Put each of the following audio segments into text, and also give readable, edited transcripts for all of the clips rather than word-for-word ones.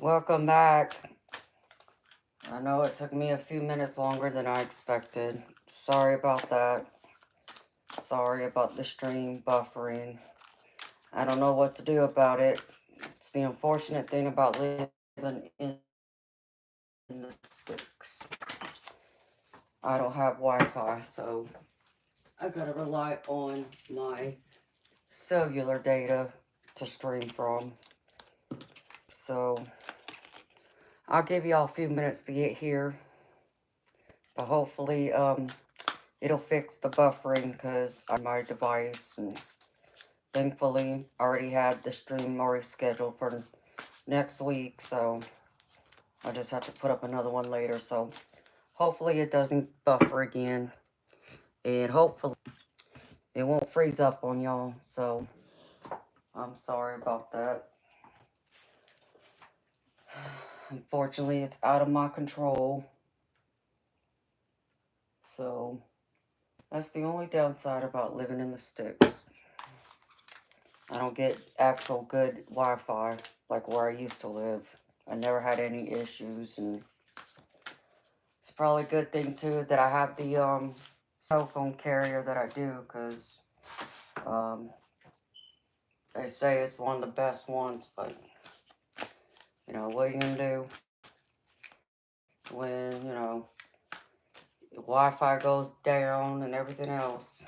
Welcome back. I know it took me a few minutes longer than I expected. Sorry about that. Sorry about the stream buffering. I don't know what to do about it. It's the unfortunate thing about living in the sticks. I don't have Wi-Fi, so I gotta rely on my cellular data to stream from. So I'll give y'all a few minutes to get here. But hopefully, it'll fix the buffering because on my device, and thankfully I already had the stream already scheduled for next week, so I just have to put up another one later. So hopefully it doesn't buffer again, and hopefully it won't freeze up on y'all. So I'm sorry about that. Unfortunately, it's out of my control. So that's the only downside about living in the sticks. I don't get actual good Wi-Fi like where I used to live. I never had any issues, and it's probably a good thing too that I have the cell phone carrier that I do, because they say it's one of the best ones, but you know, what are you gonna do when, you know, Wi-Fi goes down and everything else.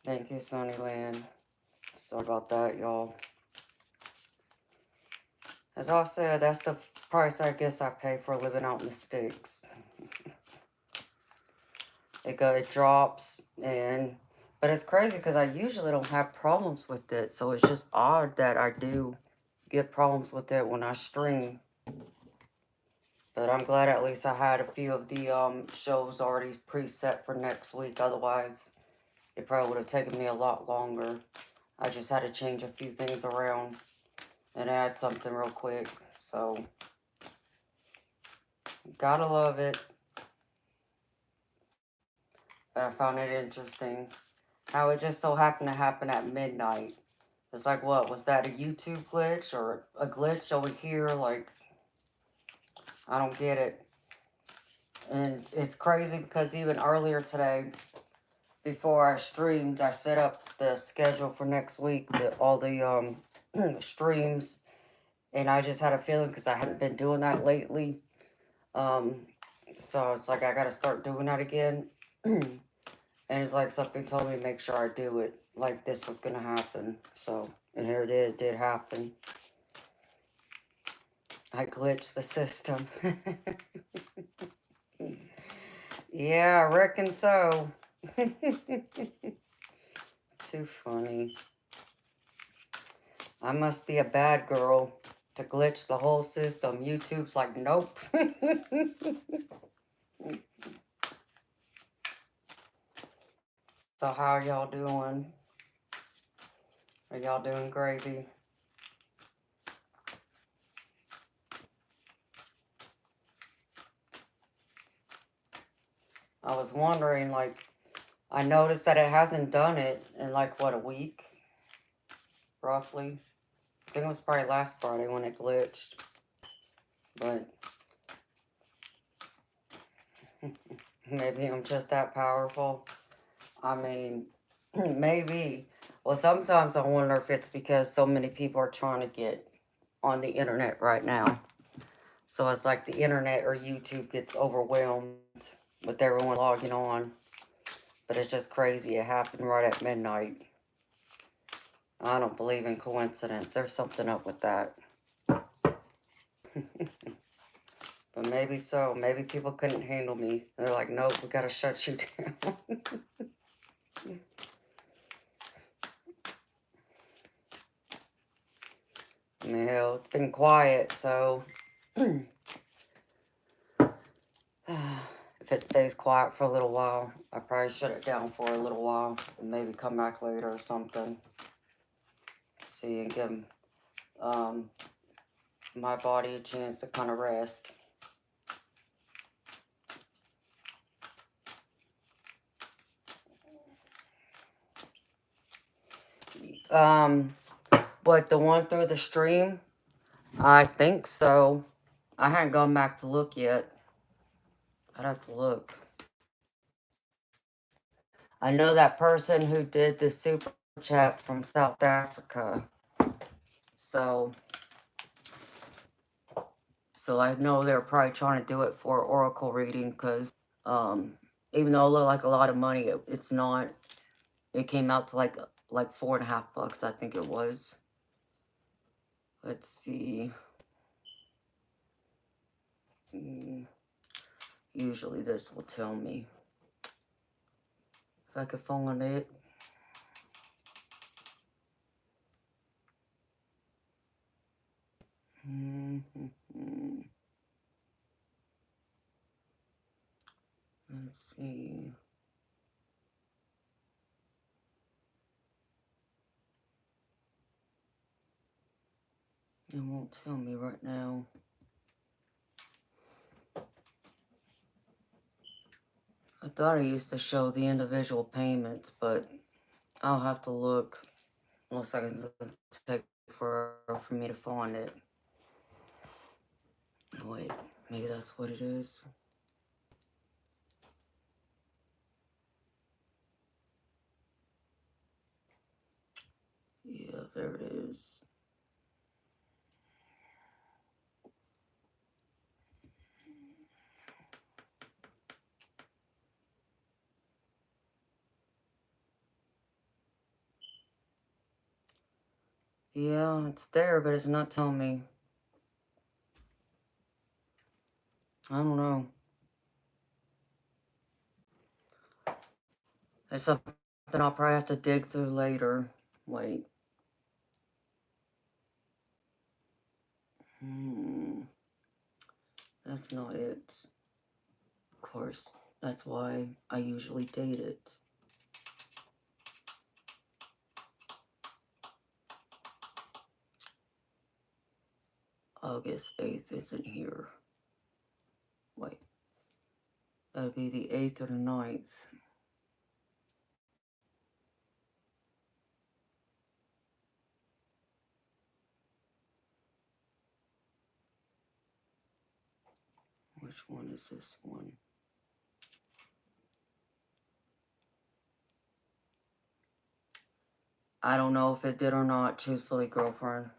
Thank you, Sunnyland. Sorry about that, y'all. As I said, that's the price I guess I pay for living out in the sticks. It drops, but it's crazy because I usually don't have problems with it. So it's just odd that I do get problems with it when I stream. But I'm glad at least I had a few of the shows already preset for next week. Otherwise, it probably would have taken me a lot longer. I just had to change a few things around and add something real quick. So, gotta love it. But I found it interesting how it just so happened to happen at midnight. It's like, what, was that a YouTube glitch or a glitch over here? Like, I don't get it. And it's crazy because even earlier today, before I streamed, I set up the schedule for next week, all the streams, and I just had a feeling because I hadn't been doing that lately. So it's like I got to start doing that again. And it's like something told me to make sure I do it, like this was going to happen. So, and here it did happen. I glitched the system. Yeah, I reckon so. Too funny. I must be a bad girl to glitch the whole system. YouTube's like, nope. So how are y'all doing? Are y'all doing gravy? I was wondering, like, I noticed that it hasn't done it in like, what, a week? Roughly. I think it was probably last Friday when it glitched. But maybe I'm just that powerful. I mean, maybe. Well, sometimes I wonder if it's because so many people are trying to get on the internet right now. So it's like the internet or YouTube gets overwhelmed with everyone logging on. But it's just crazy. It happened right at midnight. I don't believe in coincidence. There's something up with that. But maybe so. Maybe people couldn't handle me. They're like, nope, we gotta shut you down. I mean, hell, it's been quiet, so if it stays quiet for a little while, I probably shut it down for a little while and maybe come back later or something. See, and give my body a chance to kind of rest. But the one through the stream, I think so. I hadn't gone back to look yet. I'd have to look. I know that person who did the super chat from South Africa. So I know they're probably trying to do it for oracle reading because even though it looked like a lot of money, it's not. It came out to like $4.50, I think it was. Let's see. Usually this will tell me if I could find it. Let's see. It won't tell me right now. I thought it used to show the individual payments, but I'll have to look. Looks like it's take forever for me to find it. Wait, maybe that's what it is. Yeah, there it is. Yeah, it's there, but it's not telling me. I don't know. It's something I'll probably have to dig through later. Wait. That's not it. Of course, that's why I usually date it. August 8th isn't here. Wait. That would be the 8th or the 9th. Which one is this one? I don't know if it did or not, truthfully, girlfriend.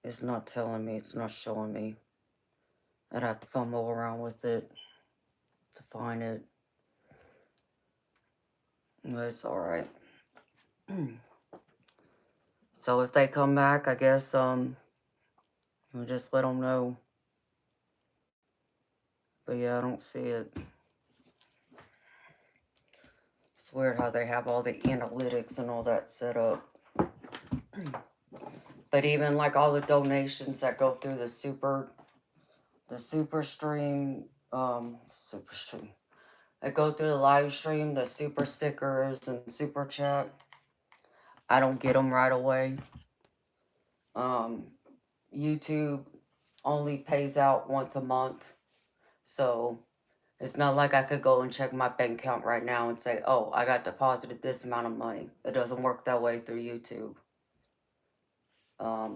It's not telling me. It's not showing me. I'd have to fumble around with it to find it. But it's alright. So if they come back, I guess, we'll just let them know. But yeah, I don't see it. It's weird how they have all the analytics and all that set up. But even like all the donations that go through the super stream, that go through the live stream, the super stickers and super chat, I don't get them right away. YouTube only pays out once a month, so it's not like I could go and check my bank account right now and say, oh, I got deposited this amount of money. It doesn't work that way through YouTube.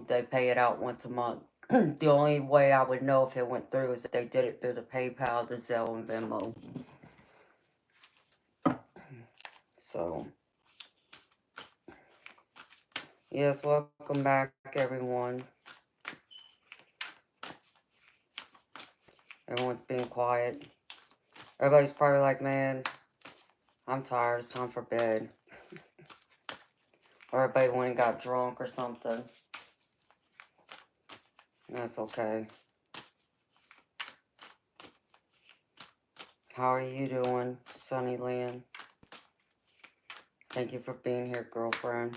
They pay it out once a month. The only way I would know if it went through is if they did it through the PayPal, the Zelle, and Venmo. So, yes, welcome back, everyone. Everyone's being quiet. Everybody's probably like, man, I'm tired. It's time for bed. Or everybody went and got drunk or something. That's okay. How are you doing, Sunny Lynn? Thank you for being here, girlfriend.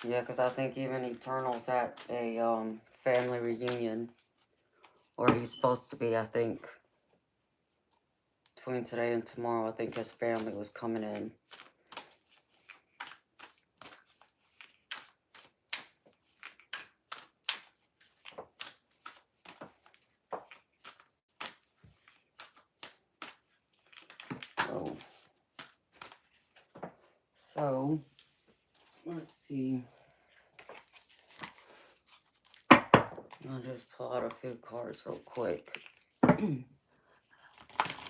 Yeah, because I think even Eternal's at a family reunion. Or he's supposed to be, I think. Between today and tomorrow, I think his family was coming in. So Let's see. I'll just pull out a few cards real quick.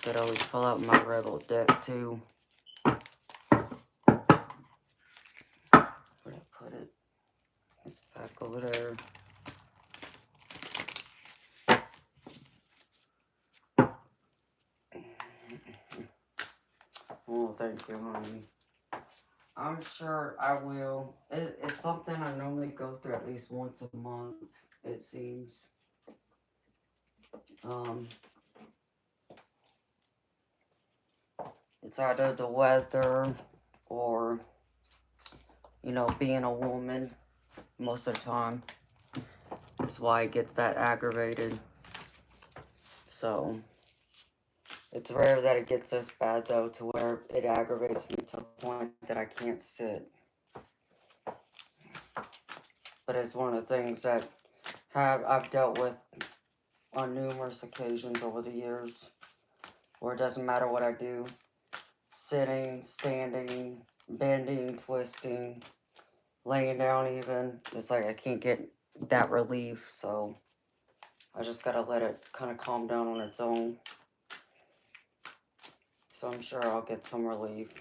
Could always pull out my rebel deck too. Where'd I put it? It's back over there. Oh, thank you, honey. I'm sure I will. It's something I normally go through at least once a month, it seems. It's either the weather or, you know, being a woman most of the time. That's why it gets that aggravated. So, it's rare that it gets this bad, though, to where it aggravates me to the point that I can't sit. But it's one of the things that I've dealt with on numerous occasions over the years, where it doesn't matter what I do. Sitting, standing, bending, twisting, laying down even. It's like I can't get that relief, so I just gotta let it kind of calm down on its own. So I'm sure I'll get some relief.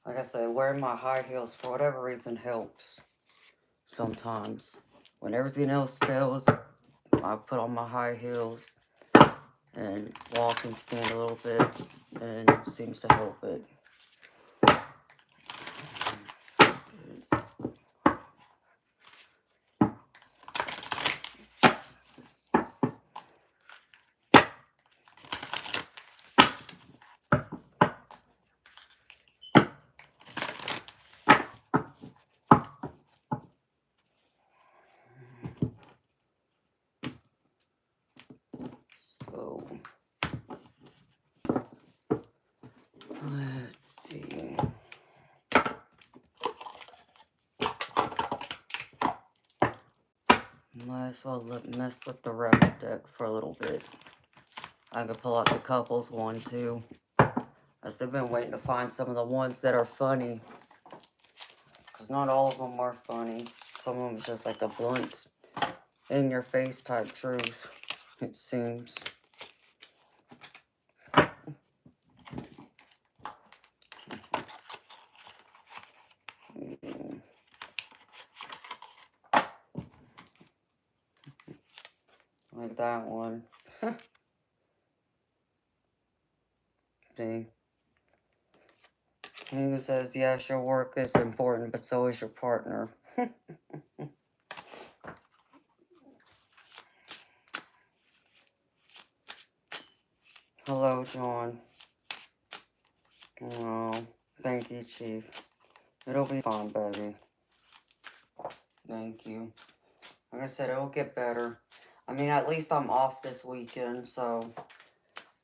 Like I said, wearing my high heels for whatever reason helps sometimes. When everything else fails, I put on my high heels and walk and stand a little bit, and it seems to help it. So, let's see. Might as well mess with the rebel deck for a little bit. I could pull out the couples one too. I've still been waiting to find some of the ones that are funny. Because not all of them are funny. Some of them is just like a blunt, in-your-face type truth, it seems. Like that one. See? He says, yes, your work is important, but so is your partner. Hello, John. Oh, thank you, Chief. It'll be fine, baby. Thank you. Like I said, it'll get better. I mean, at least I'm off this weekend, so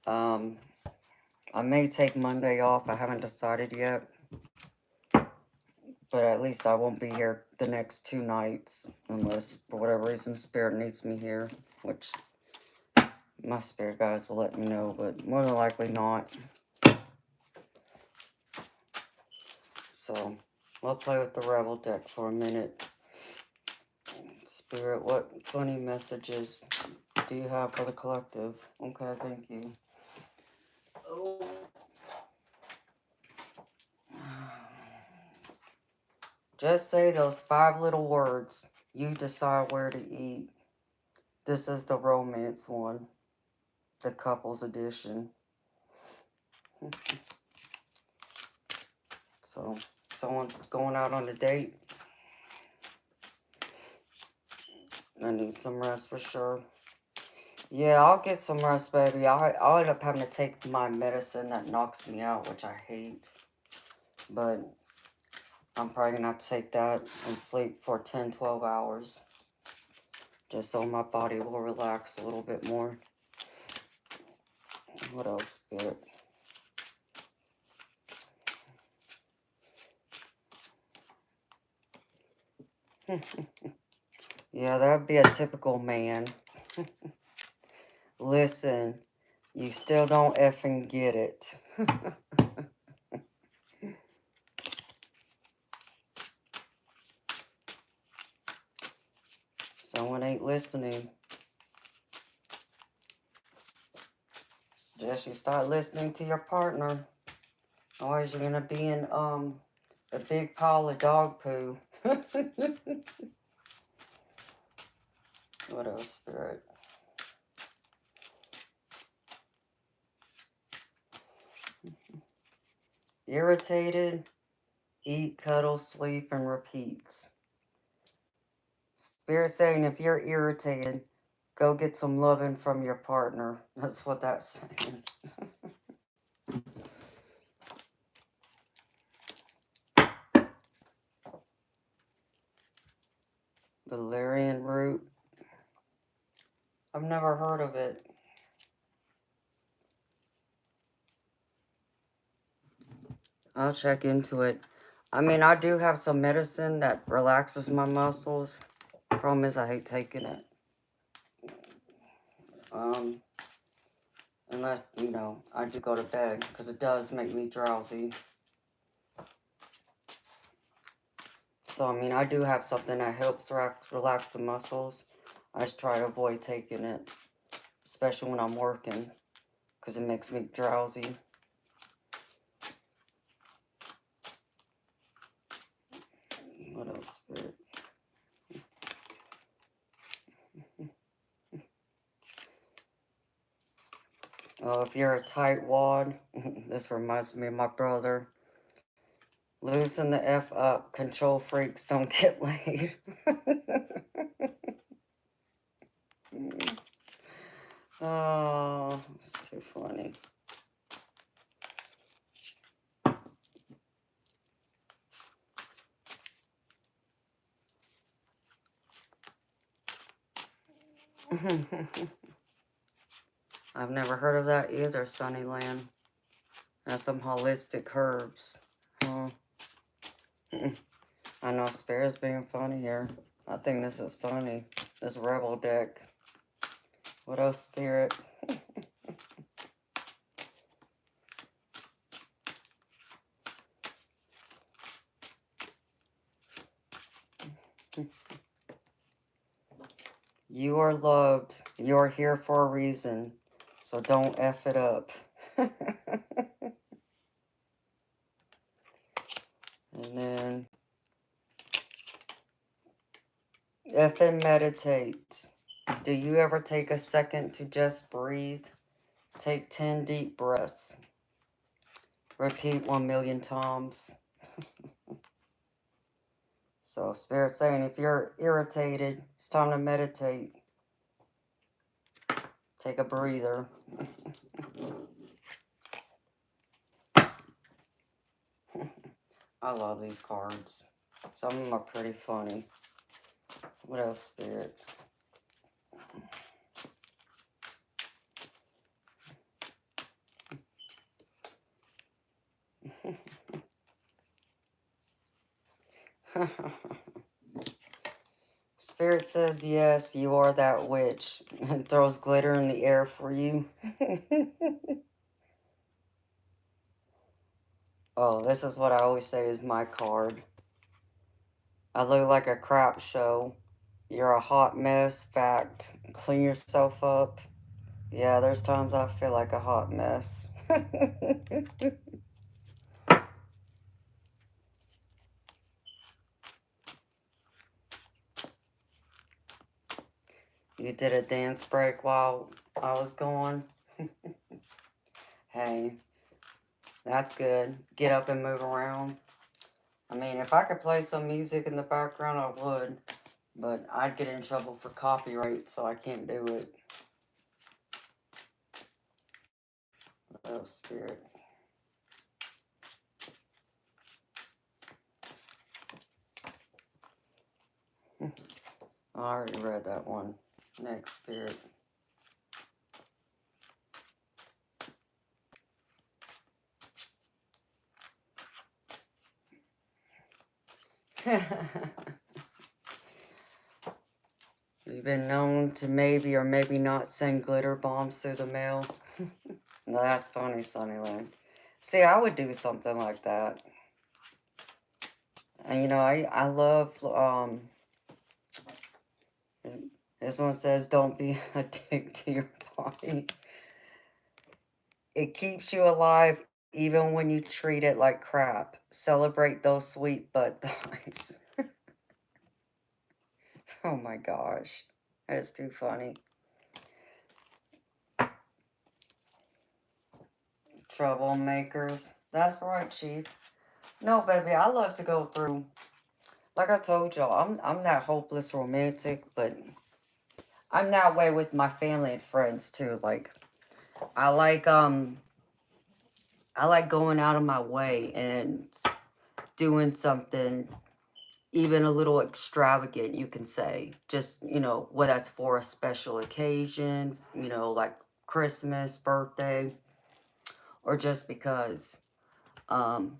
I may take Monday off. I haven't decided yet. But at least I won't be here the next 2 nights, unless for whatever reason Spirit needs me here, which my Spirit guys will let me know, but more than likely not. So, we'll play with the Rebel deck for a minute. Spirit, what funny messages do you have for the collective? Okay, thank you. Oh. Just say those 5 little words. You decide where to eat. This is the romance one. The couples edition. So, someone's going out on a date. I need some rest for sure. Yeah, I'll get some rest, baby. I'll end up having to take my medicine that knocks me out, which I hate. But I'm probably going to have to take that and sleep for 10, 12 hours. Just so my body will relax a little bit more. What else, Spirit? Yeah, that would be a typical man. Listen, you still don't effing get it. Someone ain't listening. Suggest you start listening to your partner. Otherwise you're gonna be in a big pile of dog poo. What else, Spirit? Irritated, eat, cuddle, sleep, and repeat. Spirit saying if you're irritated, go get some loving from your partner. That's what that's saying. Valerian root. I've never heard of it. I'll check into it. I mean, I do have some medicine that relaxes my muscles. Problem is, I hate taking it. Unless, you know, I do go to bed, because it does make me drowsy. So, I mean, I do have something that helps relax the muscles. I just try to avoid taking it, especially when I'm working, because it makes me drowsy. What else, Spirit? Oh, if you're a tightwad, this reminds me of my brother. Loosen the F up. Control freaks don't get laid. Oh, it's too funny. I've never heard of that either, Sunnyland. That's some holistic herbs. Huh? I know Spirit's being funny here. I think this is funny. This Rebel deck. What else, Spirit? You are loved. You are here for a reason. So don't F it up. And then F and meditate. Do you ever take a second to just breathe? Take 10 deep breaths. Repeat 1,000,000 times. So Spirit saying if you're irritated, it's time to meditate. Take a breather. I love these cards. Some of them are pretty funny. What else, Spirit? Spirit says, yes, you are that witch. And throws glitter in the air for you. Oh, this is what I always say is my card. I look like a crap show. You're a hot mess. Fact. Clean yourself up. Yeah, there's times I feel like a hot mess. You did a dance break while I was gone. Hey, that's good. Get up and move around. I mean, if I could play some music in the background, I would. But I'd get in trouble for copyright, so I can't do it. Oh, Spirit. I already read that one. Next, Spirit. You've been known to maybe or maybe not send glitter bombs through the mail. No, that's funny, Sunnyland. See, I would do something like that. And, you know, I love, This this one says, don't be a dick to your body. It keeps you alive even when you treat it like crap. Celebrate those sweet butt thighs. Oh my gosh. That is too funny. Troublemakers. That's right, Chief. No, baby, I love to go through. Like I told y'all, I'm that hopeless romantic, but I'm that way with my family and friends too. Like I like um I like going out of my way and doing something even a little extravagant, you can say. Just, whether that's for a special occasion, like Christmas, birthday, or just because. Um,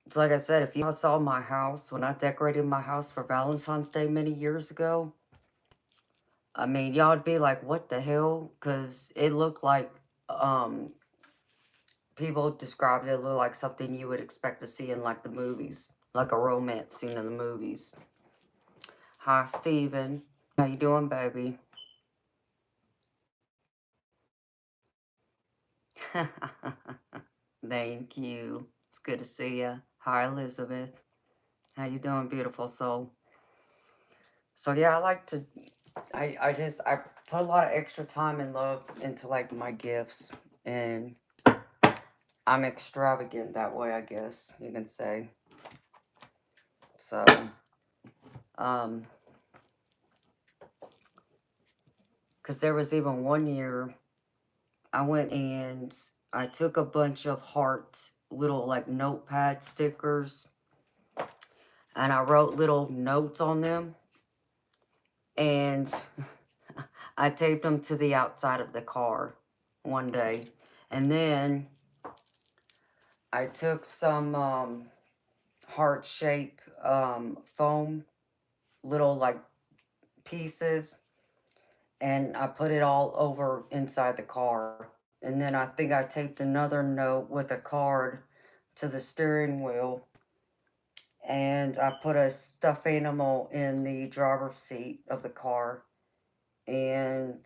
it's like I said, if y'all saw my house, when I decorated my house for Valentine's Day many years ago, I mean, y'all would be like, what the hell? Because it looked like, um, people described it, it looked like something you would expect to see in like the movies, like a romance scene in the movies. Hi, Steven. How you doing, baby? Thank you. It's good to see you. Hi, Elizabeth. How you doing, beautiful soul? So yeah, I like to. I put a lot of extra time and love into like my gifts, and I'm extravagant that way, I guess you can say. So, um, because there was even one year I went and I took a bunch of heart little like notepad stickers and I wrote little notes on them and I taped them to the outside of the car one day. And then I took some heart shape foam, little like pieces, and I put it all over inside the car. And then I think I taped another note with a card to the steering wheel. And I put a stuffed animal in the driver's seat of the car. And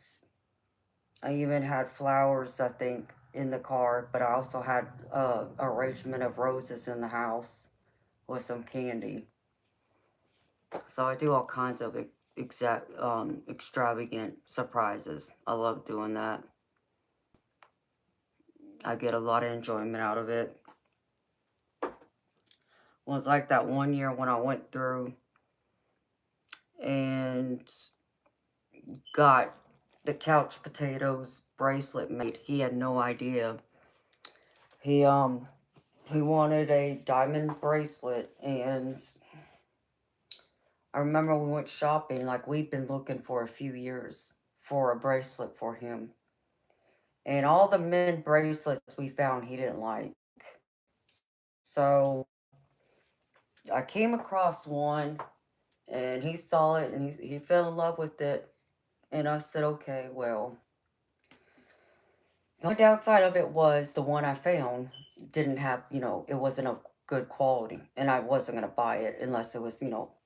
I even had flowers, I think, in the car. But I also had arrangement of roses in the house with some candy. So I do all kinds of extravagant surprises. I love doing that. I get a lot of enjoyment out of it. Well, it's like that one year when I went through and got the couch potatoes bracelet made. He had no idea. He he wanted a diamond bracelet, and I remember we went shopping, like we'd been looking for a few years for a bracelet for him. And all the men bracelets we found he didn't like. So I came across one and he saw it and he fell in love with it. And I said, okay, well, the only downside of it was the one I found didn't have, it wasn't of good quality. And I wasn't going to buy it unless it was,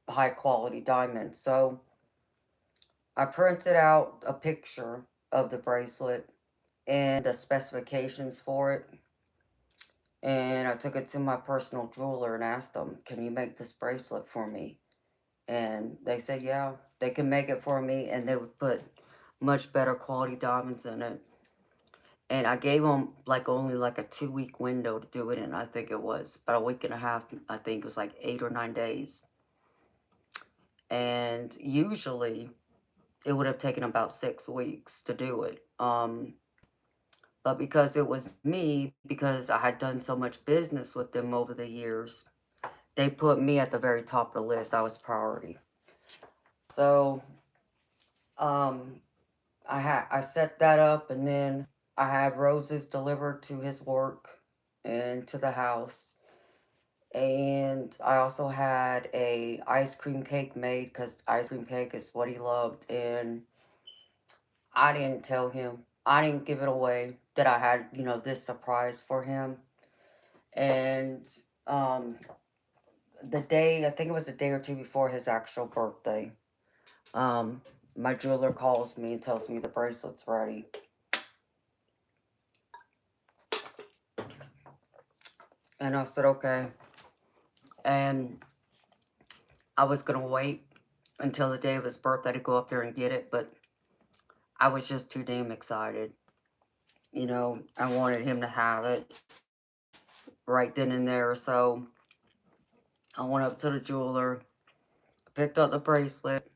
high quality diamond. So I printed out a picture of the bracelet and the specifications for it. And I took it to my personal jeweler and asked them, can you make this bracelet for me? And they said, yeah, they can make it for me. And they would put much better quality diamonds in it. And I gave them like only like a 2-week window to do it in. I think it was about a week and a half. I think it was like 8 or 9 days. And usually it would have taken about 6 weeks to do it. But because it was me, because I had done so much business with them over the years, they put me at the very top of the list. I was priority. So, I set that up, and then I had roses delivered to his work and to the house. And I also had a ice cream cake made because ice cream cake is what he loved. And I didn't tell him. I didn't give it away that I had, this surprise for him. And the day, I think it was a day or two before his actual birthday, My jeweler calls me and tells me the bracelet's ready. And I said, okay. And I was going to wait until the day of his birthday to go up there and get it, but I was just too damn excited. You know, I wanted him to have it right then and there. So I went up to the jeweler, picked up the bracelet,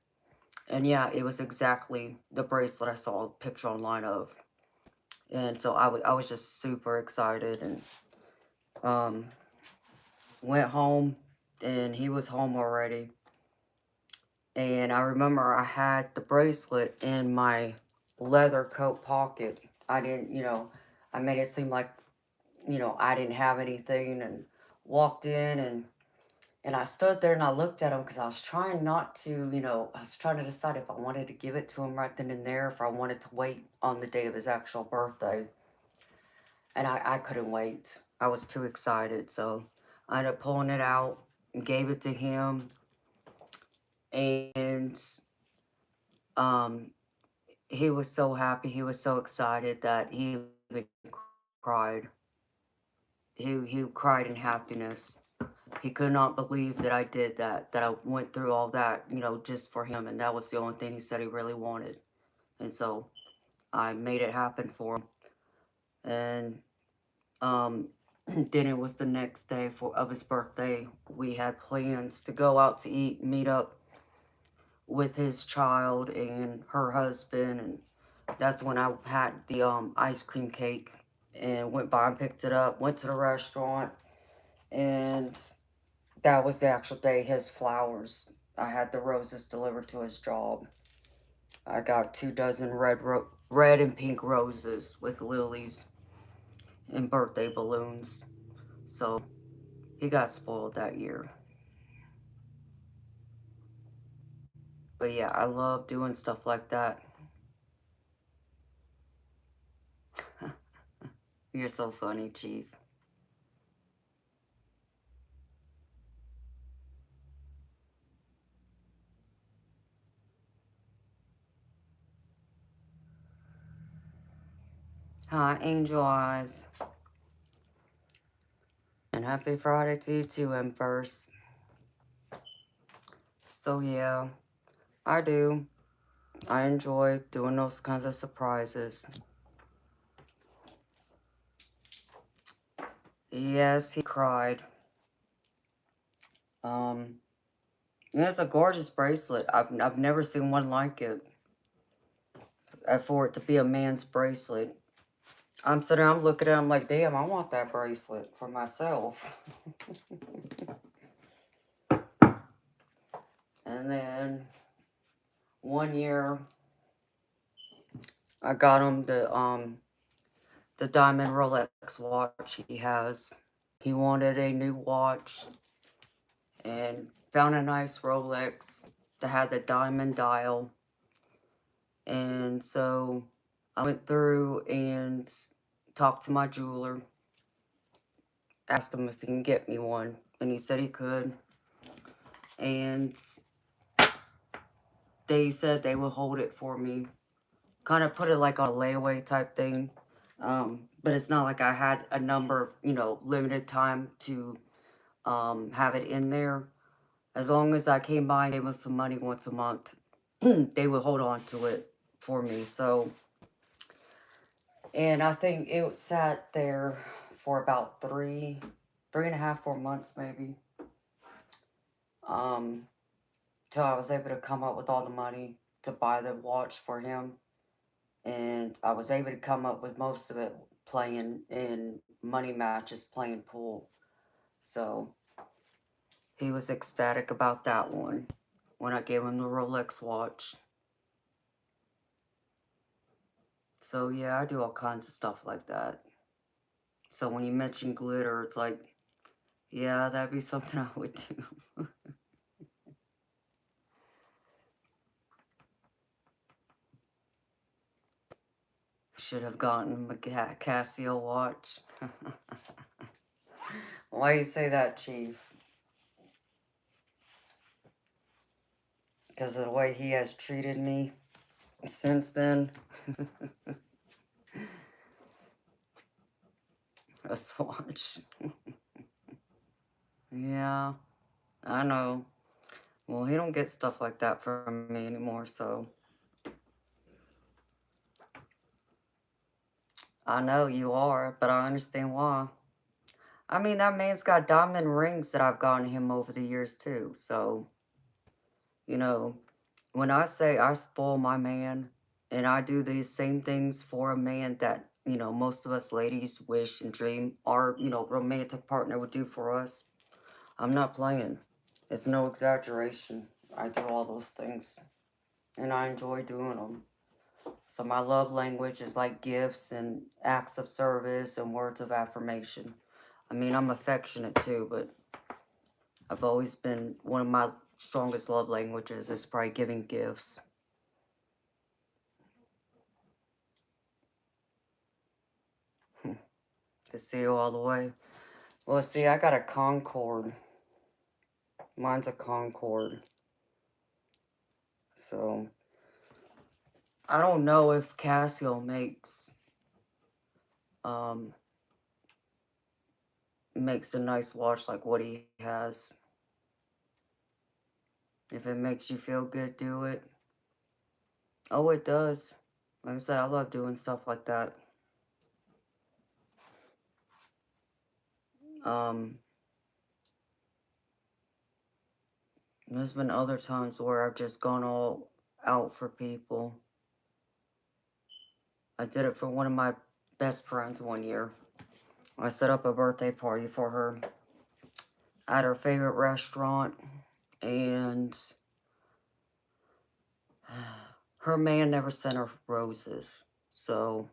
and yeah, it was exactly the bracelet I saw a picture online of. And so I was just super excited, and um, went home, and he was home already. And I remember I had the bracelet in my leather coat pocket. I didn't, I made it seem like, I didn't have anything, and walked in, and I stood there and I looked at him because I was trying not to, I was trying to decide if I wanted to give it to him right then and there, if I wanted to wait on the day of his actual birthday. And I couldn't wait. I was too excited. So I ended up pulling it out and gave it to him. And um, he was so happy. He was so excited that he even cried. He cried in happiness. He could not believe that I did that I went through all that, just for him. And that was the only thing he said he really wanted. And so I made it happen for him. And then it was the next day of his birthday. We had plans to go out to eat, meet up with his child and her husband. And that's when I had the ice cream cake and went by and picked it up, went to the restaurant, and that was the actual day his flowers. I had the roses delivered to his job. I got 2 dozen red and pink roses with lilies and birthday balloons. So he got spoiled that year. But yeah, I love doing stuff like that. You're so funny, Chief. Hi, Angel Eyes. And happy Friday to you too, Empress. So yeah, I do. I enjoy doing those kinds of surprises. Yes, he cried. Um, it's a gorgeous bracelet. I've never seen one like it. For it to be a man's bracelet. I'm sitting there, I'm looking at it, I'm like, damn, I want that bracelet for myself. And then one year I got him the diamond Rolex watch he has. He wanted a new watch and found a nice Rolex that had the diamond dial. And so I went through and talked to my jeweler, asked him if he can get me one, and he said he could. And they said they will hold it for me. Kind of put it like on a layaway type thing. But it's not like I had a number, limited time to have it in there. As long as I came by and gave them some money once a month, they would hold on to it for me. So, and I think it sat there for about 3.5, 4 months maybe. Till I was able to come up with all the money to buy the watch for him. And I was able to come up with most of it playing in money matches, playing pool. So he was ecstatic about that one when I gave him the Rolex watch. So yeah, I do all kinds of stuff like that. So when you mention glitter, it's like, yeah, that'd be something I would do. Should have gotten him a Casio watch. Why you say that, Chief? because of the way he has treated me since then. A swatch. Yeah, I know. Well, he don't get stuff like that from me anymore, so. I know you are, but I understand why. I mean, that man's got diamond rings that I've gotten him over the years, too. So, you know, when I say I spoil my man and I do these same things for a man that, most of us ladies wish and dream our, romantic partner would do for us, I'm not playing. It's no exaggeration. I do all those things and I enjoy doing them. So my love language is like gifts and acts of service and words of affirmation. I mean, I'm affectionate too, but I've always been, one of my strongest love languages is probably giving gifts. To see you all the way. Well, see, I got a Concord. Mine's a Concord. So, I don't know if Casio um, makes a nice watch like what he has. If it makes you feel good, do it. Oh, it does. Like I said, I love doing stuff like that. Um, there's been other times where I've just gone all out for people. I did it for one of my best friends one year. I set up a birthday party for her at her favorite restaurant, and her man never sent her roses. So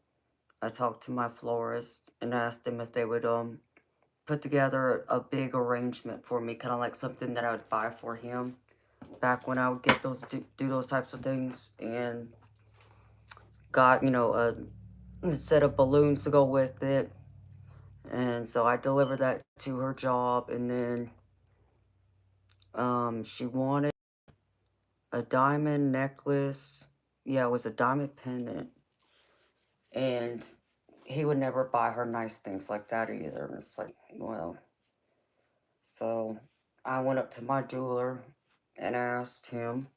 I talked to my florist and asked them if they would put together a big arrangement for me, kind of like something that I would buy for him back when I would get those do those types of things, and got a set of balloons to go with it. And so I delivered that to her job, and then she wanted a diamond necklace. Yeah, it was a diamond pendant. And he would never buy her nice things like that either. And it's like, well, so I went up to my jeweler and asked him,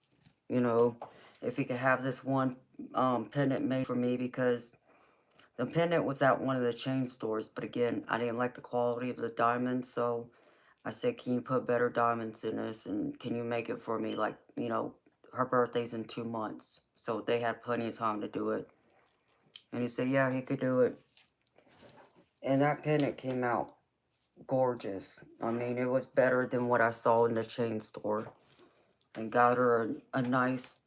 you know, if he could have this one pendant made for me, because the pendant was at one of the chain stores. But again, I didn't like the quality of the diamonds, so I said, can you put better diamonds in this, and can you make it for me? Like, her birthday's in 2 months, so they had plenty of time to do it. And he said, yeah, he could do it. And that pendant came out gorgeous. I mean, it was better than what I saw in the chain store. And got her a nice,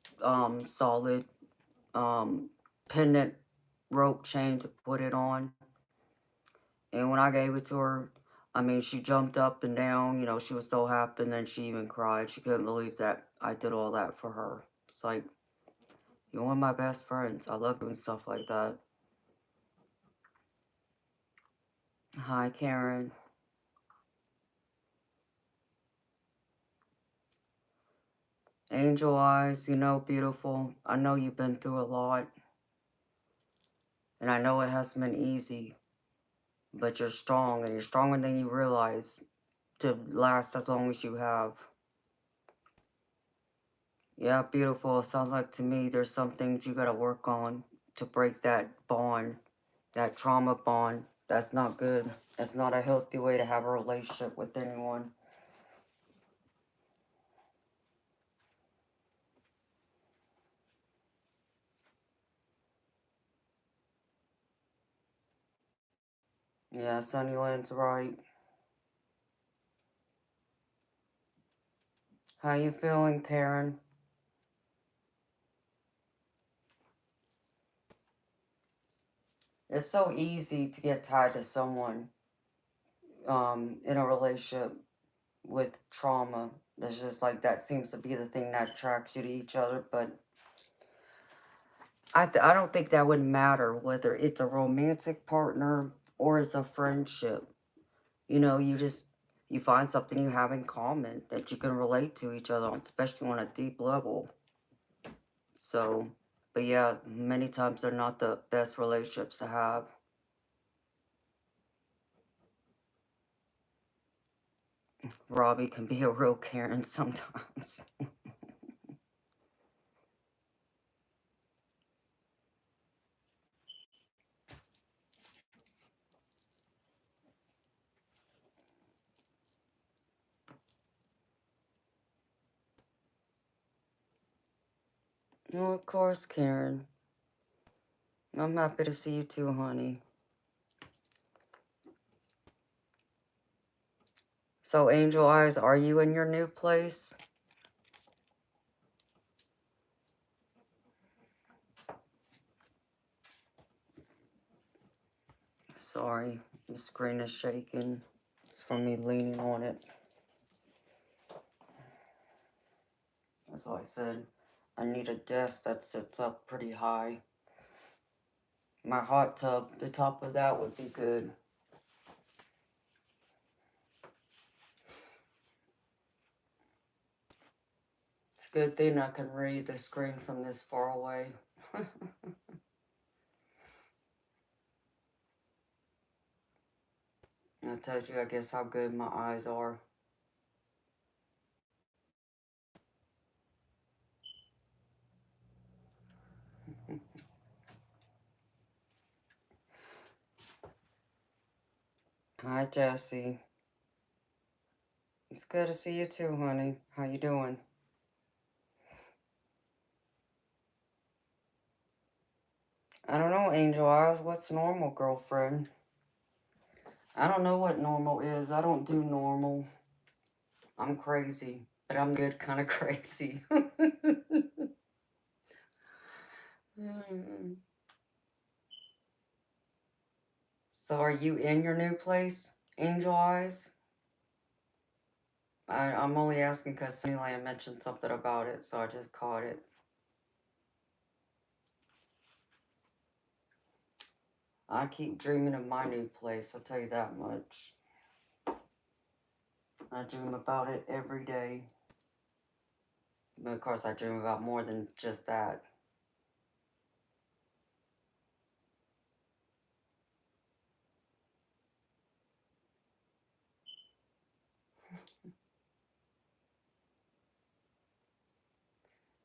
solid, pendant rope chain to put it on. And when I gave it to her, I mean, she jumped up and down, she was so happy, and then she even cried. She couldn't believe that I did all that for her. It's like, you're one of my best friends. I love doing stuff like that. Hi, Karen. Angel eyes, beautiful. I know you've been through a lot. And I know it hasn't been easy. But you're strong, and you're stronger than you realize to last as long as you have. Yeah, beautiful. It sounds like to me there's some things you gotta work on to break that bond, that trauma bond. That's not good. That's not a healthy way to have a relationship with anyone. Yeah, Sunnyland's right. How you feeling, Karen? It's so easy to get tied to someone in a relationship with trauma. It's just like that seems to be the thing that attracts you to each other, but I don't think that would matter whether it's a romantic partner or it's a friendship. You just you find something you have in common that you can relate to each other on, especially on a deep level. So, but yeah, many times they're not the best relationships to have. Robbie can be a real Karen sometimes. Well, of course, Karen. I'm happy to see you too, honey. So, Angel Eyes, are you in your new place? Sorry, the screen is shaking. It's from me leaning on it. That's why I said I need a desk that sits up pretty high. My hot tub, the top of that would be good. It's a good thing I can read the screen from this far away. I told you, I guess, how good my eyes are. Hi, Jessie. It's good to see you too, honey. How you doing? I don't know, Angel Eyes. What's normal, girlfriend? I don't know what normal is. I don't do normal. I'm crazy, but I'm good kind of crazy. So are you in your new place, Angel Eyes? I'm only asking because Sunnyland mentioned something about it, so I just caught it. I keep dreaming of my new place, I'll tell you that much. I dream about it every day. But of course, I dream about more than just that.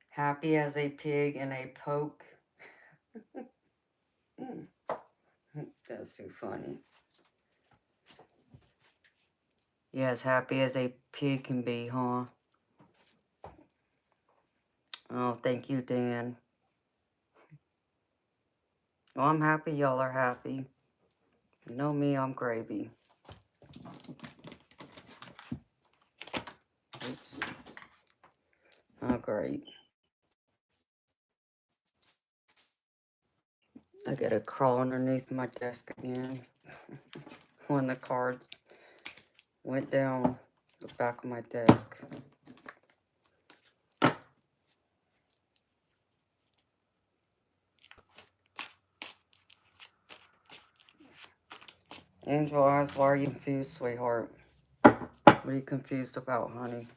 Happy as a pig in a poke. That's too funny. Yeah, as happy as a pig can be, huh? Oh, thank you, Dan. Well, I'm happy y'all are happy. You know me, I'm gravy. Oops. Oh, great. I gotta crawl underneath my desk again when the cards went down the back of my desk. Angel Eyes, why are you confused, sweetheart? What are you confused about, honey?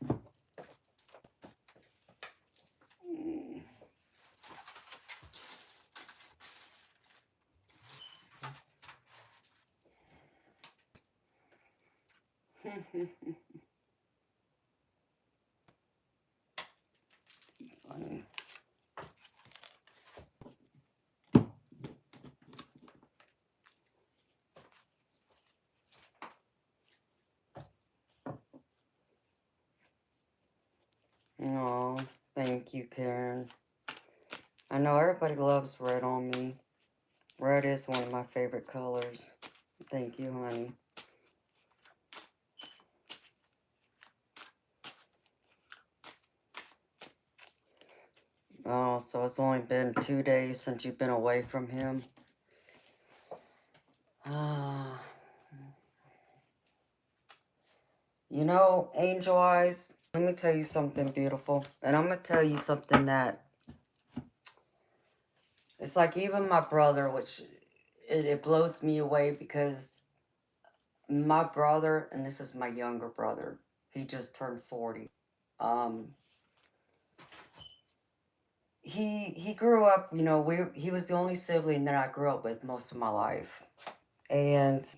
Funny. Aw, thank you, Karen. I know everybody loves red on me. Red is one of my favorite colors. Thank you, honey. Oh, so it's only been 2 days since you've been away from him. Ah. You know, Angel Eyes, let me tell you something beautiful. And I'm going to tell you something that it's like even my brother, which it blows me away because My brother, and this is my younger brother, he just turned 40. Um, he grew up, you know, he was the only sibling that I grew up with most of my life. And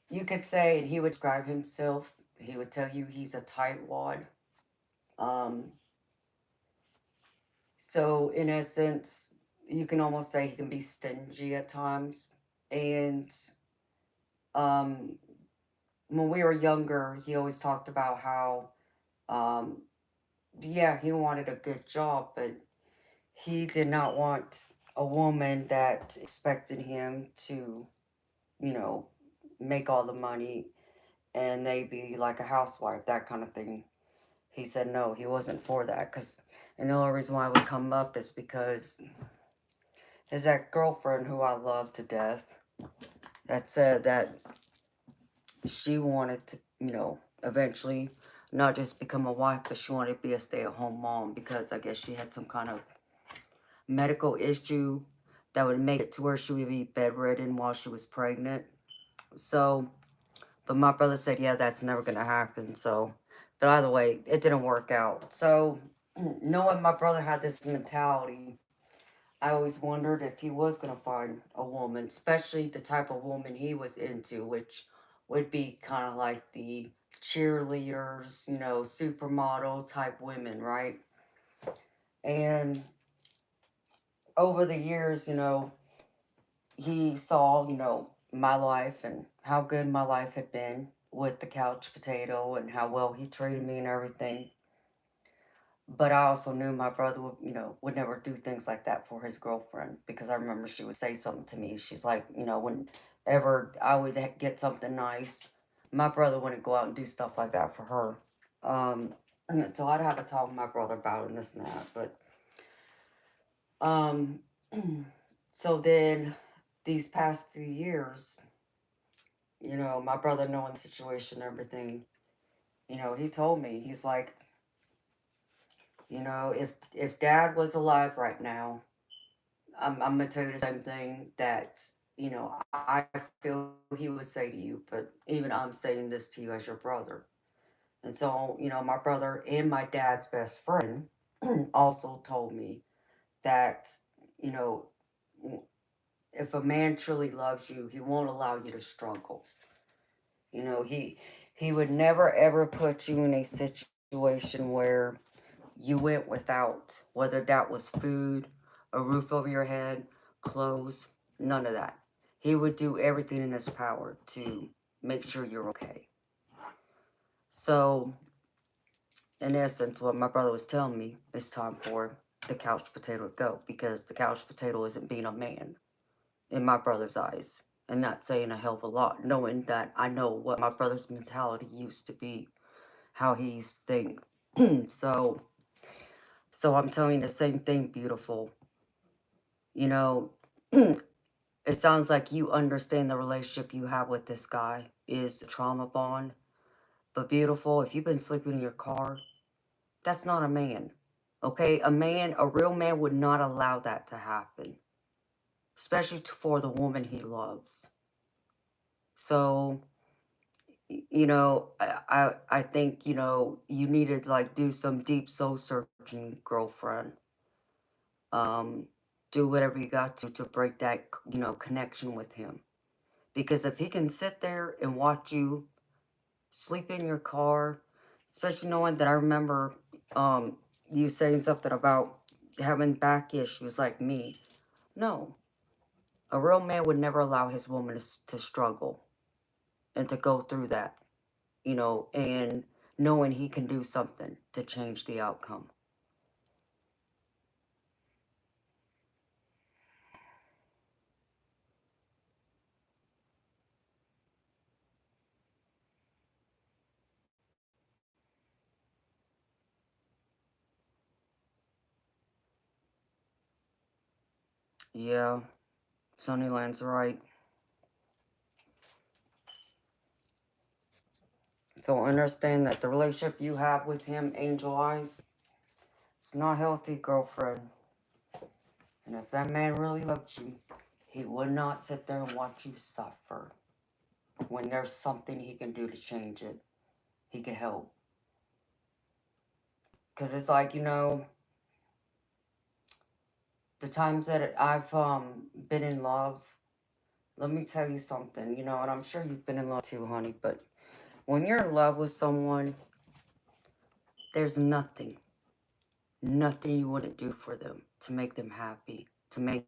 you could say, and he would describe himself, he would tell you he's a tightwad. Um, so in essence, you can almost say he can be stingy at times. And um, when we were younger, he always talked about how, um, yeah, he wanted a good job, but he did not want a woman that expected him to, you know, make all the money and they be like a housewife, that kind of thing. He said no, he wasn't for that. And the only reason why it would come up is because his ex-girlfriend, who I love to death, that said that she wanted to, you know, eventually not just become a wife, but she wanted to be a stay-at-home mom because I guess she had some kind of medical issue that would make it to where she would be bedridden while she was pregnant. So, but my brother said, yeah, that's never going to happen. So, but either way, it didn't work out. So, knowing my brother had this mentality, I always wondered if he was going to find a woman, especially the type of woman he was into, which would be kind of like the cheerleaders, you know, supermodel type women, right? And over the years, you know, he saw, you know, my life and how good my life had been with the couch potato and how well he treated me and everything. But I also knew my brother would, you know, would never do things like that for his girlfriend because I remember she would say something to me. She's like, you know, whenever I would get something nice, my brother wouldn't go out and do stuff like that for her. And so I'd have a talk with my brother about it and this and that. But um, so then these past few years, you know, my brother knowing the situation and everything, you know, he told me, he's like, you know, if dad was alive right now, I'm gonna tell you the same thing that, you know, I feel he would say to you, but even I'm saying this to you as your brother. And so, you know, my brother and my dad's best friend also told me that, you know, if a man truly loves you, he won't allow you to struggle. You know, he would never ever put you in a situation where you went without, whether that was food, a roof over your head, clothes, none of that. He would do everything in his power to make sure you're okay. So, in essence, what my brother was telling me, it's time for the couch potato to go because the couch potato isn't being a man in my brother's eyes. And that's saying a hell of a lot, knowing that I know what my brother's mentality used to be, how he used to think. so, so I'm telling you the same thing, beautiful. You know, it sounds like you understand the relationship you have with this guy is a trauma bond. But beautiful, if you've been sleeping in your car, that's not a man. Okay? A real man would not allow that to happen. Especially for the woman he loves. So, you know, I think, you know, you need to like do some deep soul searching, girlfriend. Um, do whatever you got to break that, you know, connection with him. Because if he can sit there and watch you sleep in your car, especially knowing that I remember you saying something about having back issues like me. No, a real man would never allow his woman to struggle and to go through that, you know, and knowing he can do something to change the outcome. Yeah, Sunnyland's right. So understand that the relationship you have with him, Angel Eyes, it's not healthy, girlfriend. And if that man really loves you, He would not sit there and watch you suffer. When there's something he can do to change it, he can help. Because it's like, the times that I've been in love, let me tell you something, and I'm sure you've been in love too, honey, but when you're in love with someone, there's nothing you wouldn't do for them to make them happy, to make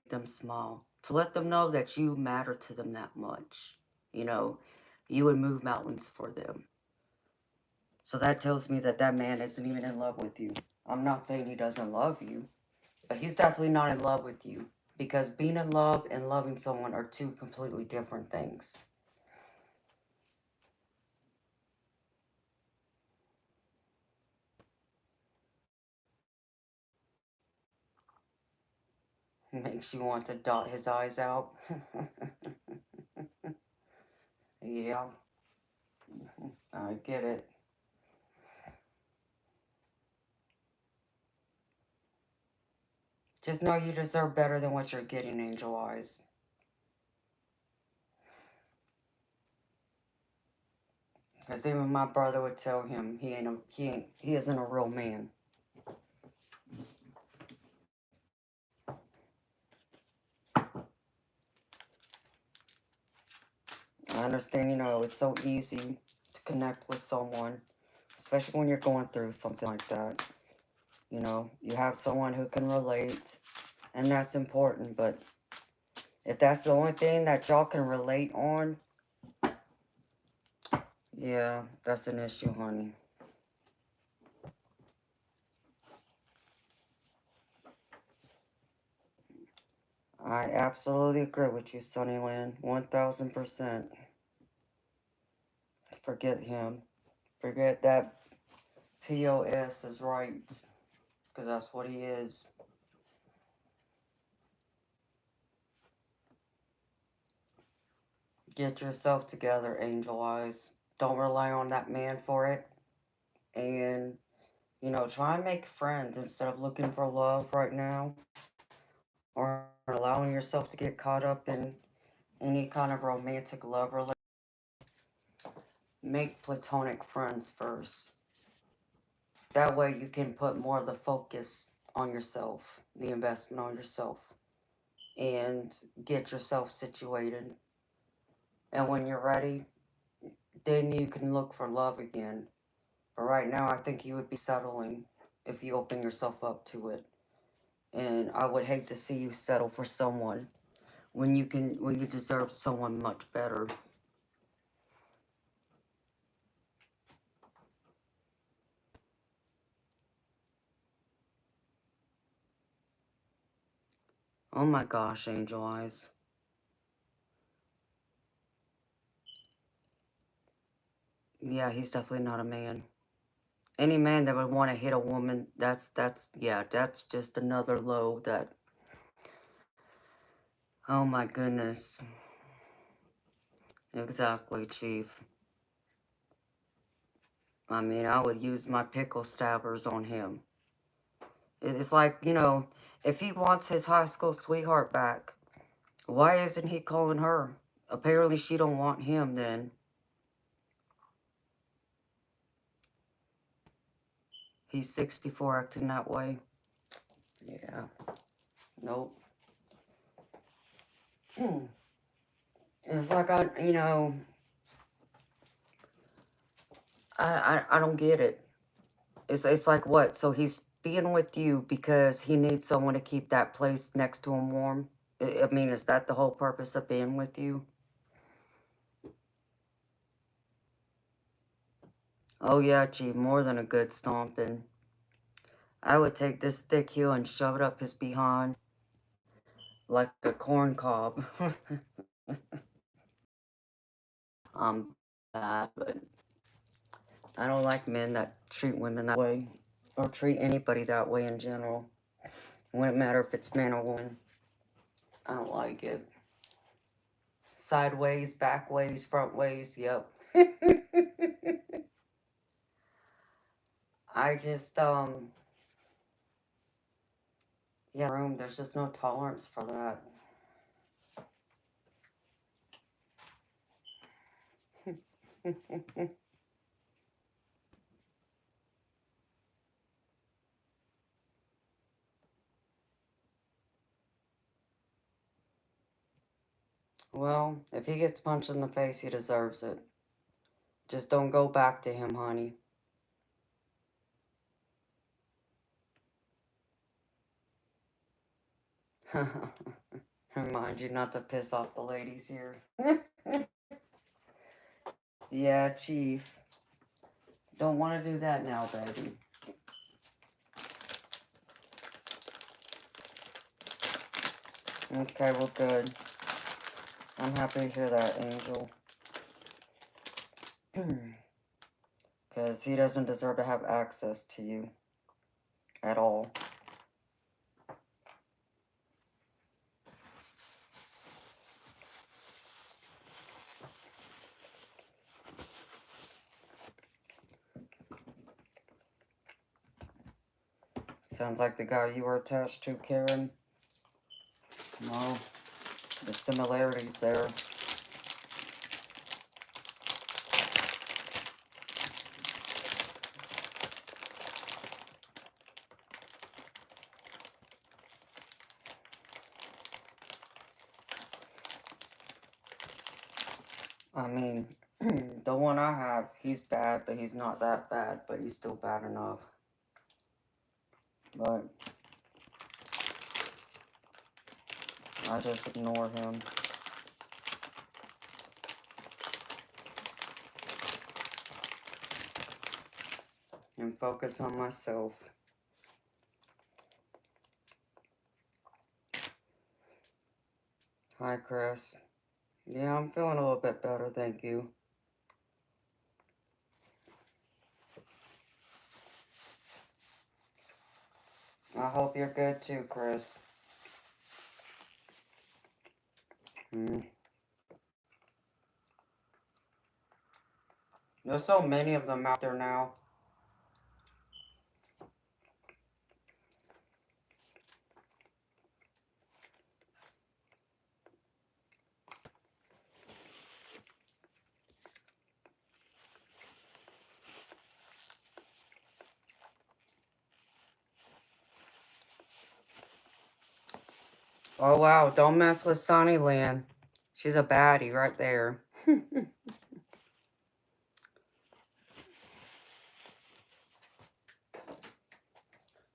them smile, to let them know that you matter to them that much. You know, you would move mountains for them. So that tells me that that man isn't even in love with you. I'm not saying he doesn't love you, but he's definitely not in love with you. Because being in love and loving someone are two completely different things. Makes you want to dot his eyes out. Yeah, I get it. Just know you deserve better than what you're getting, Angel Eyes. Because even my brother would tell him he isn't a real man. I understand, it's so easy to connect with someone, especially when you're going through something like that. You have someone who can relate, and that's important, but if that's the only thing that y'all can relate on, yeah, that's an issue, honey. I absolutely agree with you, Sunnyland. 1000%. Forget him. Forget that POS is right. Because that's what he is. Get yourself together, Angel Eyes. Don't rely on that man for it. And, try and make friends instead of looking for love right now. Or allowing yourself to get caught up in any kind of romantic love relationship. Make platonic friends first. That way you can put more of the focus on yourself, the investment on yourself, and get yourself situated. And when you're ready, then you can look for love again. But right now, I think you would be settling if you open yourself up to it. And I would hate to see you settle for someone when you deserve someone much better. Oh my gosh, Angel Eyes. Yeah, he's definitely not a man. Any man that would want to hit a woman, that's just another low that, oh my goodness. Exactly, Chief. I mean, I would use my pickle stabbers on him. It's like, if he wants his high school sweetheart back, why isn't he calling her? Apparently she don't want him then. He's 64 acting that way. Yeah. Nope. It's like I don't get it. It's like what? So he's being with you because he needs someone to keep that place next to him warm? I mean, is that the whole purpose of being with you? Oh yeah, gee, more than a good stomping. I would take this thick heel and shove it up his behind like a corn cob. I'm bad, but I don't like men that treat women that way or treat anybody that way in general. It wouldn't matter if it's man or woman. I don't like it. Sideways, back ways, front ways, yep. I just, yeah, room, there's just no tolerance for that. Well, if he gets punched in the face, he deserves it. Just don't go back to him, honey. Remind you not to piss off the ladies here. Yeah, Chief. Don't want to do that now, baby. Okay, well, good. I'm happy to hear that, Angel. Because he doesn't deserve to have access to you. At all. Sounds like the guy you were attached to, Karen. No. The similarities there. I mean, the one I have, he's bad, but he's not that bad, but he's still bad enough. But I just ignore him. And focus on myself. Hi, Chris. Yeah, I'm feeling a little bit better, thank you. I hope you're good too, Chris. There's so many of them out there now. Oh, wow, don't mess with Sunnyland. She's a baddie right there.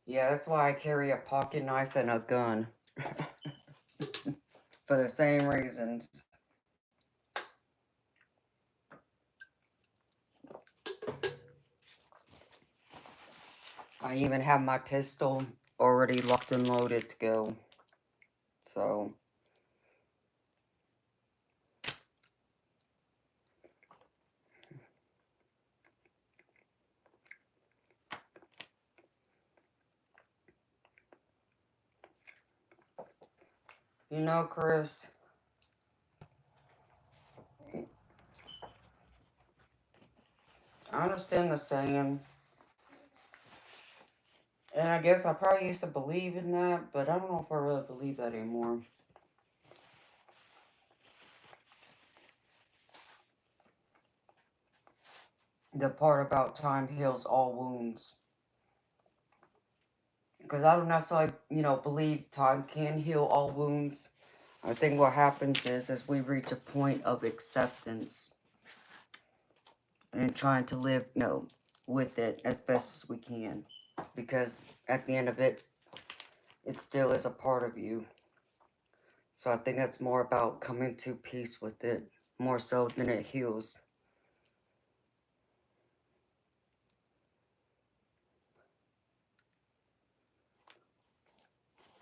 Yeah, that's why I carry a pocket knife and a gun. For the same reasons. I even have my pistol already locked and loaded to go. So. You know, Chris, I understand the saying. And I guess I probably used to believe in that, but I don't know if I really believe that anymore. The part about time heals all wounds. Because I don't necessarily, believe time can heal all wounds. I think what happens is we reach a point of acceptance and trying to live, with it as best as we can. Because at the end of it, it still is a part of you. So I think that's more about coming to peace with it, more so than it heals.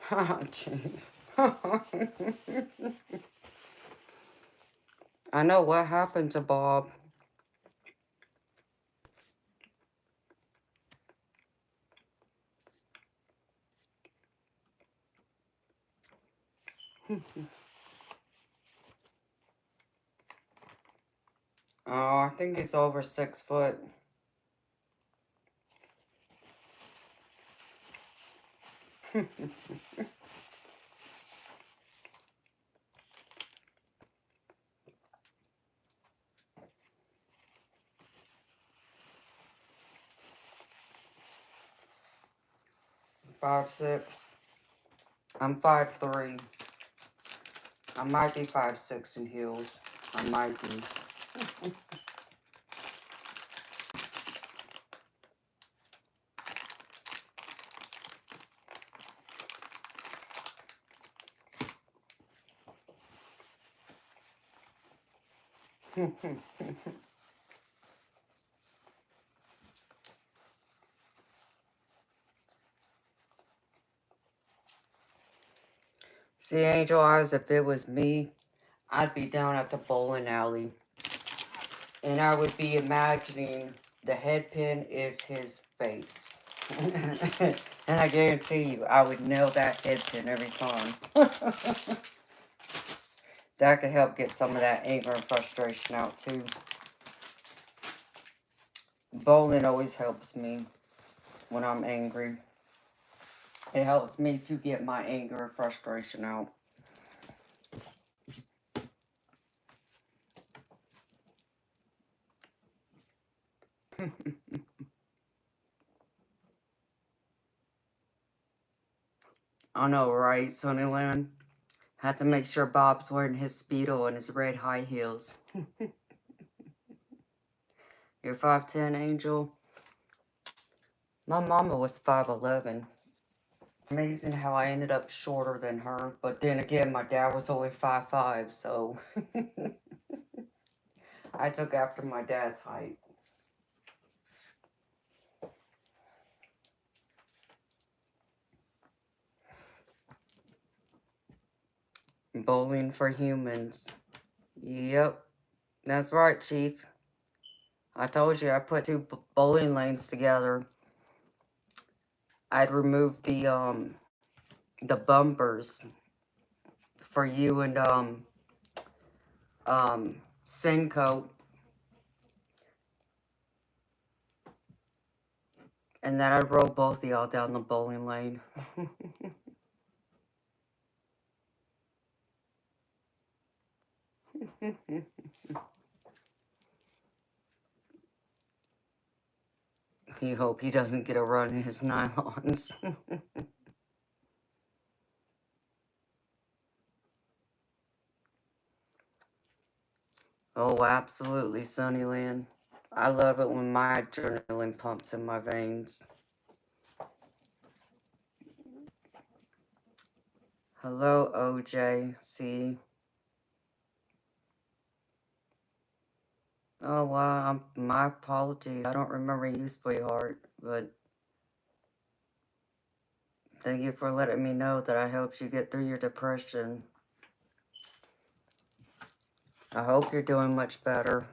I know what happened to Bob. Oh, I think he's over 6 foot. 5'6". I'm 5'3". I might be 5'6" in heels. I might be. See, Angel Eyes, if it was me, I'd be down at the bowling alley. And I would be imagining the headpin is his face. And I guarantee you, I would nail that headpin every time. That could help get some of that anger and frustration out too. Bowling always helps me when I'm angry. It helps me to get my anger and frustration out. I know, right, Sunnyland? Had to make sure Bob's wearing his Speedo and his red high heels. You're 5'10", Angel? My mama was 5'11". It's amazing how I ended up shorter than her. But then again, my dad was only 5'5", so I took after my dad's height. Bowling for humans. Yep, that's right, Chief. I told you I put two bowling lanes together. I'd remove the bumpers for you and Cinco, and then I'd roll both of y'all down the bowling lane. You hope he doesn't get a run in his nylons. Oh, absolutely, Sunnyland. I love it when my adrenaline pumps in my veins. Hello, OJC. Oh, wow, my apologies. I don't remember you, sweetheart, but thank you for letting me know that I helped you get through your depression. I hope you're doing much better.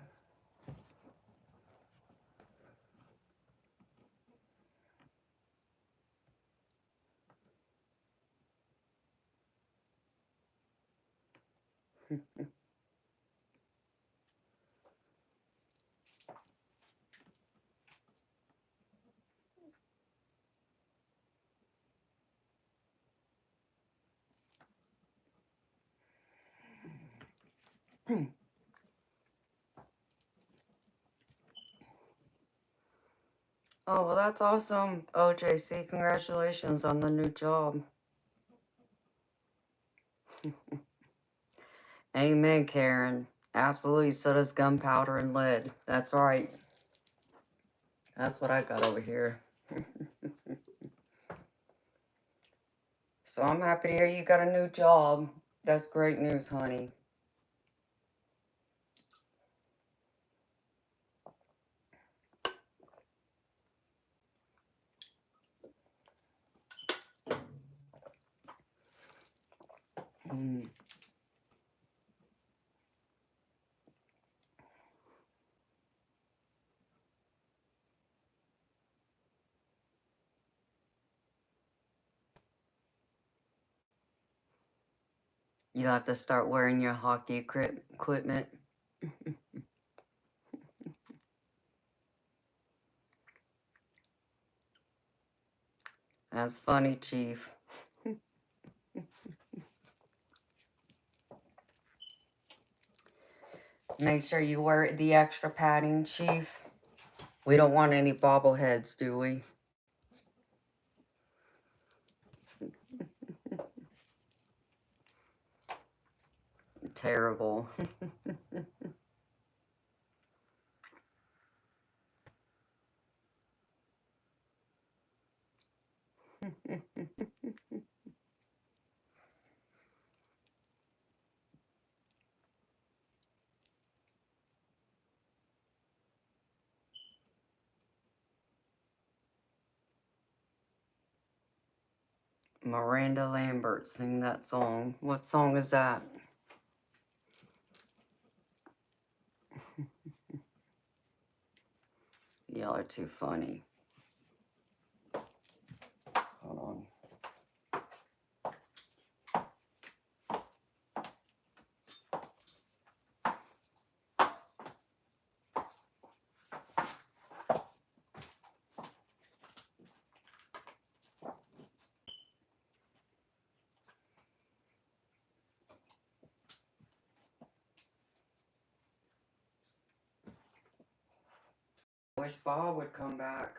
Oh, well, that's awesome, OJC. Congratulations on the new job. Amen, Karen. Absolutely, so does gunpowder and lead. That's right. That's what I got over here. So I'm happy to hear you got a new job. That's great news, honey. Mm. You have to start wearing your hockey equipment. That's funny, Chief. Make sure you wear the extra padding, Chief. We don't want any bobbleheads, do we? terrible. Miranda Lambert, sing that song. What song is that? Y'all are too funny. Hold on. Wish Bob would come back.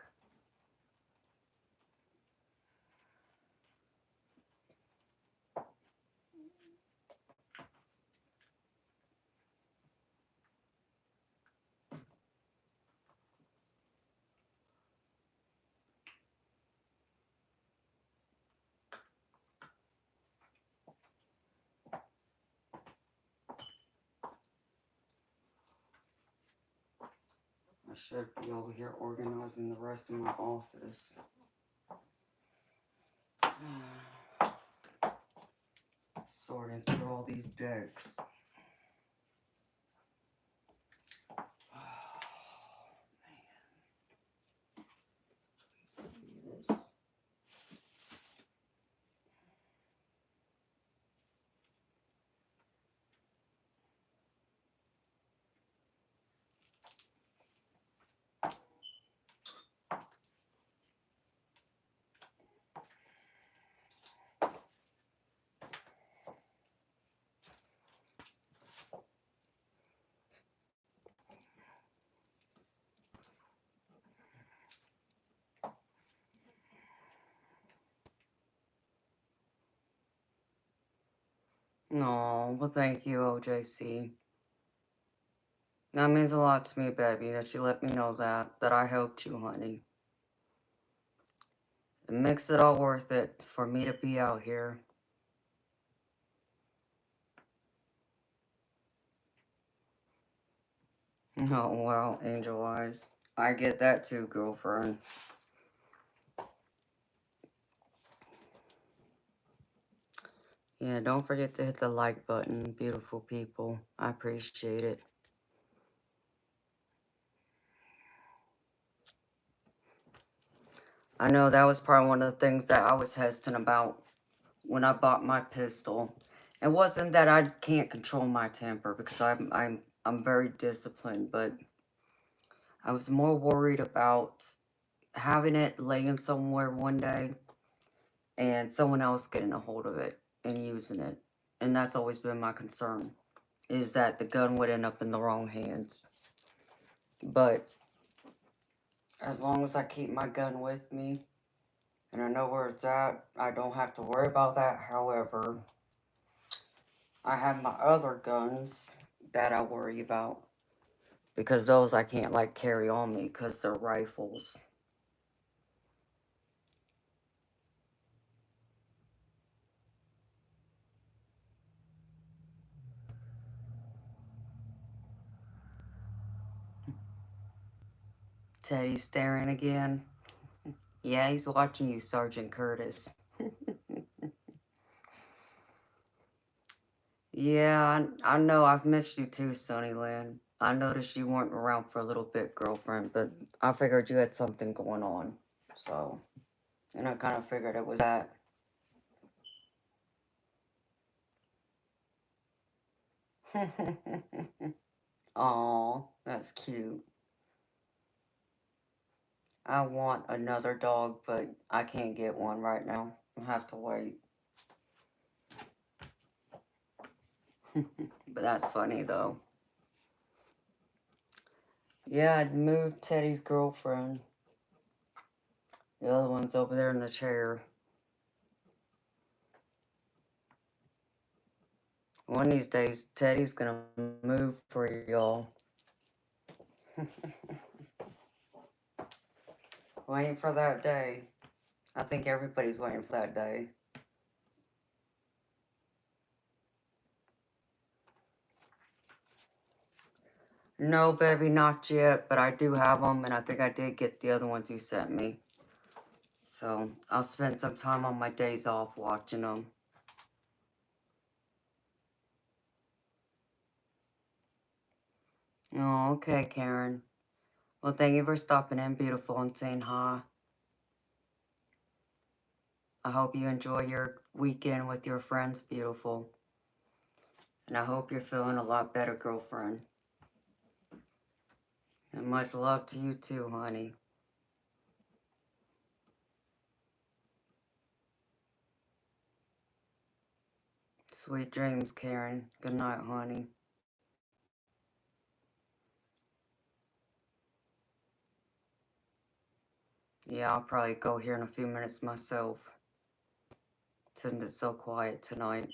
I should be over here organizing the rest of my office. Sorting through all these decks. Yes. No, well, thank you, OJC. That means a lot to me, baby, that you let me know that I helped you, honey. It makes it all worth it for me to be out here. Oh, well, Angel Eyes. I get that too, girlfriend. Yeah, don't forget to hit the like button, beautiful people. I appreciate it. I know that was probably one of the things that I was hesitant about when I bought my pistol. It wasn't that I can't control my temper because I'm very disciplined, but I was more worried about having it laying somewhere one day and someone else getting a hold of it and using it. And that's always been my concern, is that the gun would end up in the wrong hands. But as long as I keep my gun with me and I know where it's at, I don't have to worry about that. However, I have my other guns that I worry about, because those I can't, like, carry on me because they're rifles. Teddy's staring again. Yeah, he's watching you, Sergeant Curtis. Yeah, I know I've missed you too, Sunnyland. I noticed you weren't around for a little bit, girlfriend, but I figured you had something going on. So, and I kind of figured it was that. Aw, that's cute. I want another dog, but I can't get one right now. I'll have to wait. But that's funny, though. Yeah, I'd moved Teddy's girlfriend. The other one's over there in the chair. One of these days, Teddy's gonna move for y'all. Waiting for that day. I think everybody's waiting for that day. No, baby, not yet, but I do have them, and I think I did get the other ones you sent me. So, I'll spend some time on my days off watching them. Oh, okay, Karen. Well, thank you for stopping in, beautiful, and saying hi. I hope you enjoy your weekend with your friends, beautiful. And I hope you're feeling a lot better, girlfriend. And much love to you too, honey. Sweet dreams, Karen. Good night, honey. Yeah, I'll probably go here in a few minutes myself, since it's so quiet tonight.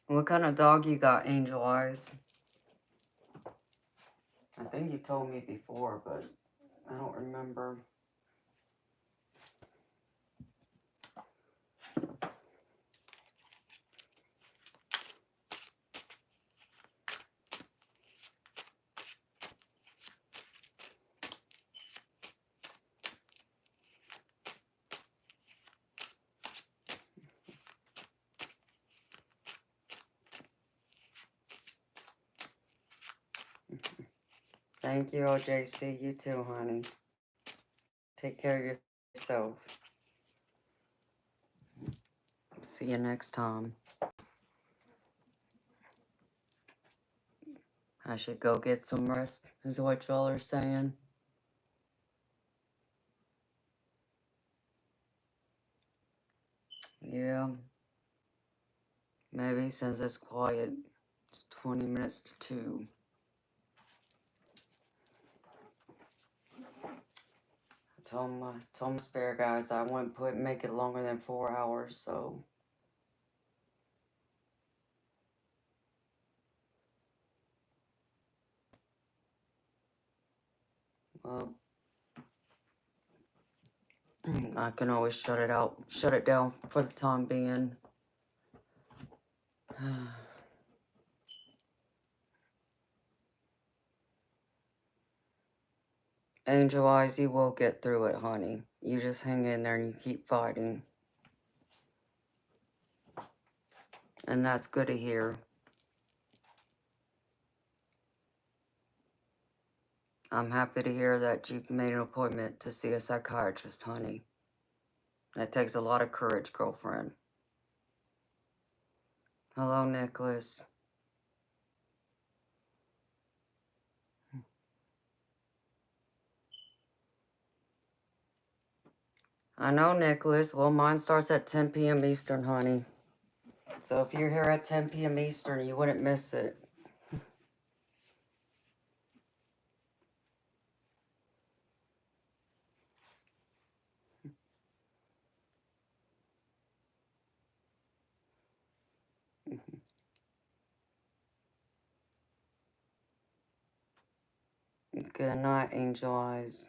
What kind of dog you got, Angel Eyes? I think you told me before, but I don't remember. Thank you, OJC. You too, honey. Take care of yourself. See you next time. I should go get some rest, is what y'all are saying. Yeah. Maybe since it's quiet. It's 20 minutes to 2. I told my spare guys I wouldn't make it longer than 4 hours, so. Well, I can always shut it down for the time being. Angel Eyes, you will get through it, honey. You just hang in there and you keep fighting. And that's good to hear. I'm happy to hear that you've made an appointment to see a psychiatrist, honey. That takes a lot of courage, girlfriend. Hello, Nicholas. I know, Nicholas. Well, mine starts at 10 p.m. Eastern, honey. So if you're here at 10 p.m. Eastern, you wouldn't miss it. Good night, Angel Eyes.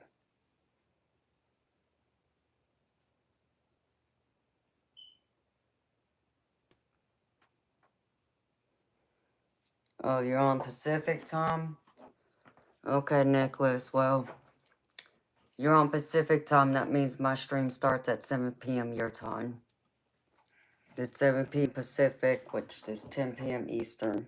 Oh, you're on Pacific time? Okay, Nicholas. Well, you're on Pacific time. That means my stream starts at 7 p.m. your time. It's 7 p.m. Pacific, which is 10 p.m. Eastern.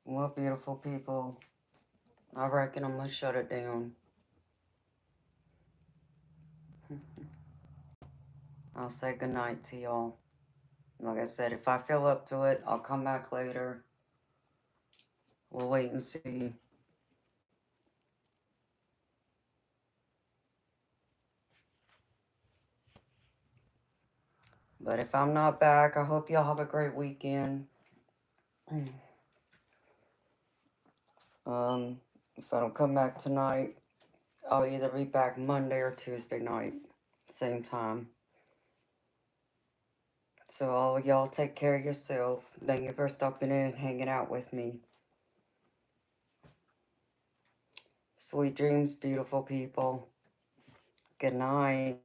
Well, beautiful people, I reckon I'm gonna shut it down. I'll say goodnight to y'all. Like I said, if I feel up to it, I'll come back later. We'll wait and see. But if I'm not back, I hope y'all have a great weekend. If I don't come back tonight, I'll either be back Monday or Tuesday night, same time. So all of y'all take care of yourself. Thank you for stopping in and hanging out with me. Sweet dreams, beautiful people. Good night.